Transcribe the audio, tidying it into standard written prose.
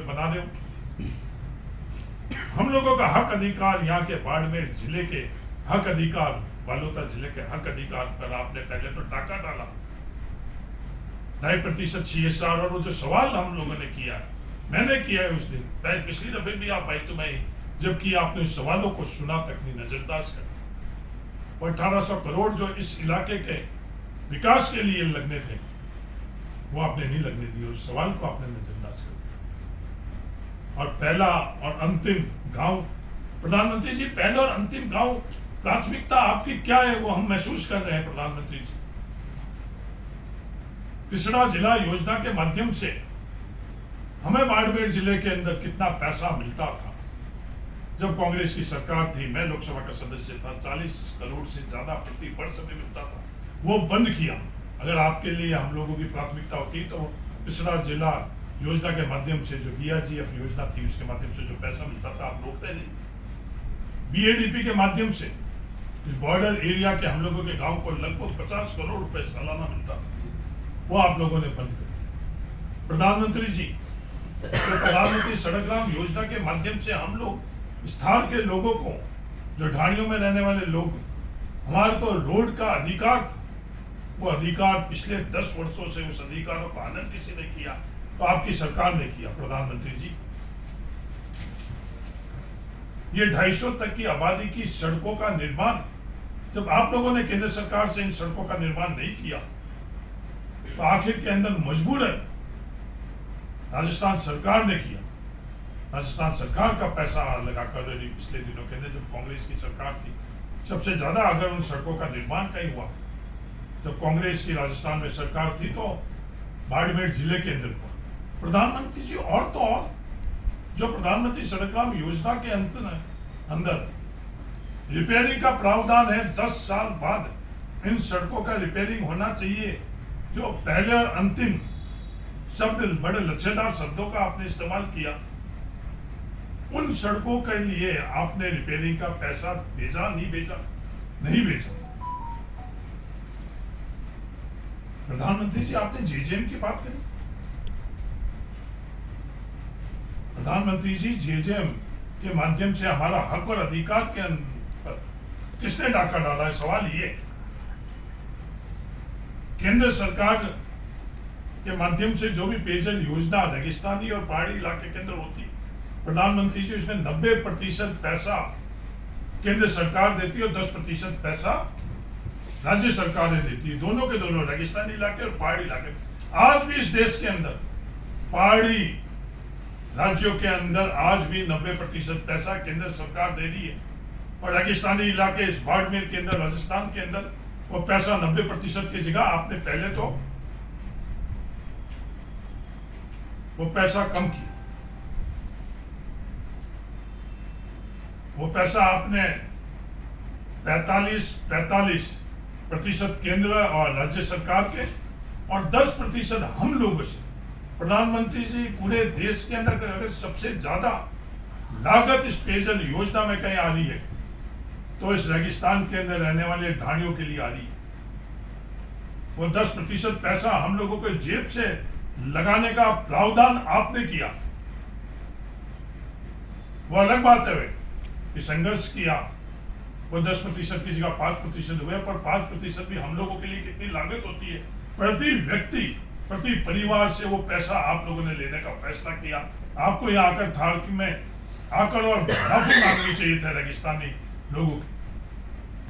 लोग बना रहे हो। हम लोगों का हक अधिकार, यहाँ के बाड़मेर जिले के हक अधिकार, बालोता जिले के हक अधिकार पर आपने पहले तो टाका डाला, 2.5% CSR। और वो जो सवाल हम लोगों ने किया, मैंने किया है उस दिन, पिछली दफे भी आप आई तो मैं, जबकि आपने उस सवालों को सुना तक नहीं, नजरअंदाज कर। 1800 करोड़ जो इस इलाके के विकास के लिए लगने थे वो आपने नहीं लगने दिए, उस सवाल को आपने नजरअंदाज कर दिया। और पहला और अंतिम गांव, प्रधानमंत्री जी, पहला और अंतिम गांव प्राथमिकता आपकी क्या है वो हम महसूस कर रहे हैं प्रधानमंत्री जी। पिछड़ा जिला योजना के माध्यम से हमें बाड़मेर जिले के अंदर कितना पैसा मिलता था जब कांग्रेस की सरकार थी, मैं लोकसभा का सदस्य था, 40 करोड़ से ज्यादा प्रति वर्ष में मिलता था, वो बंद किया। अगर आपके लिए हम लोगों की प्राथमिकता होती तो पिछड़ा जिला योजना के माध्यम से जो BRGF योजना थी उसके माध्यम से जो पैसा मिलता था आप रोकते नहीं। BADP के माध्यम से बॉर्डर एरिया के हम लोगों के गांव को लगभग 50 करोड़ रुपए सालाना मिलता था, वो आप लोगों ने बंद कर दिया। प्रधानमंत्री जी, तो प्रधानमंत्री सड़क ग्राम योजना के माध्यम से हम लोग स्थान के लोगों को, जो ढाणियों में रहने वाले लोग, हमारे को रोड का अधिकार, वो अधिकार पिछले 10 वर्षों से उस अधिकारों का आनंद किसी ने किया तो आपकी सरकार ने किया। प्रधानमंत्री जी, ये 250 तक की आबादी की सड़कों का निर्माण, जब आप लोगों ने केंद्र सरकार से इन सड़कों का निर्माण नहीं किया तो आखिर के अंदर मजबूरन राजस्थान सरकार ने किया। राजस्थान सरकार का पैसा लगाकर पिछले दिनों के अंदर, जब कांग्रेस की सरकार थी, सबसे ज्यादा अगर उन सड़कों का निर्माण कहीं हुआ जब कांग्रेस की राजस्थान में सरकार थी तो बाड़मेर जिले के अंदर हुआ। प्रधानमंत्री जी, और तो और जो प्रधानमंत्री सड़क ग्राम योजना के अंदर रिपेयरिंग का प्रावधान है, 10 साल बाद इन सड़कों का रिपेयरिंग होना चाहिए। जो पहले और अंतिम शब्द, बड़े लच्छेदार शब्दों का आपने इस्तेमाल किया, उन सड़कों के लिए आपने रिपेयरिंग का पैसा भेजा, नहीं भेजा? नहीं भेजा। प्रधानमंत्री जी, आपने JJM की बात करी। प्रधानमंत्री जी, JJM के माध्यम से हमारा हक और अधिकार के अंदर किसने डाका डाला है? सवाल ये, केंद्र सरकार के माध्यम से जो भी पेयजल योजना रेगिस्तानी और पहाड़ी इलाके के अंदर होती, प्रधानमंत्री जी उसमें 90% पैसा केंद्र सरकार देती है और 10% पैसा राज्य सरकारें देती है, दोनों के दोनों, रेगिस्तानी इलाके और पहाड़ी इलाके। आज भी इस देश के अंदर पहाड़ी राज्यों के अंदर आज भी 90% पैसा केंद्र सरकार दे रही है, और रेगिस्तानी इलाके, इस बाड़मेर के अंदर, राजस्थान के अंदर वो पैसा 90% की जगह आपने पहले तो वो पैसा कम किया। वो पैसा आपने 45% केंद्र और राज्य सरकार के और 10% हम लोगों से। प्रधानमंत्री जी, पूरे देश के अंदर अगर सबसे ज्यादा लागत इस पेयजल योजना में कहीं आ रही है तो इस रेगिस्तान के अंदर रहने वाले ढाणियों के लिए आ रही है। वो 10% पैसा हम लोगों को जेब से लगाने का प्रावधान आपने किया। वो अलग बात है कि संघर्ष किया, वो 10% की जगह 5% हुए, पर 5% भी हम लोगों के लिए कितनी लागत होती है। प्रति व्यक्ति, प्रति परिवार से वो पैसा आप लोगों ने लेने का फैसला किया। आपको यहाँ आकर थाल में आकर और माफी मांगनी चाहिए था रेगिस्तानी लोगों की।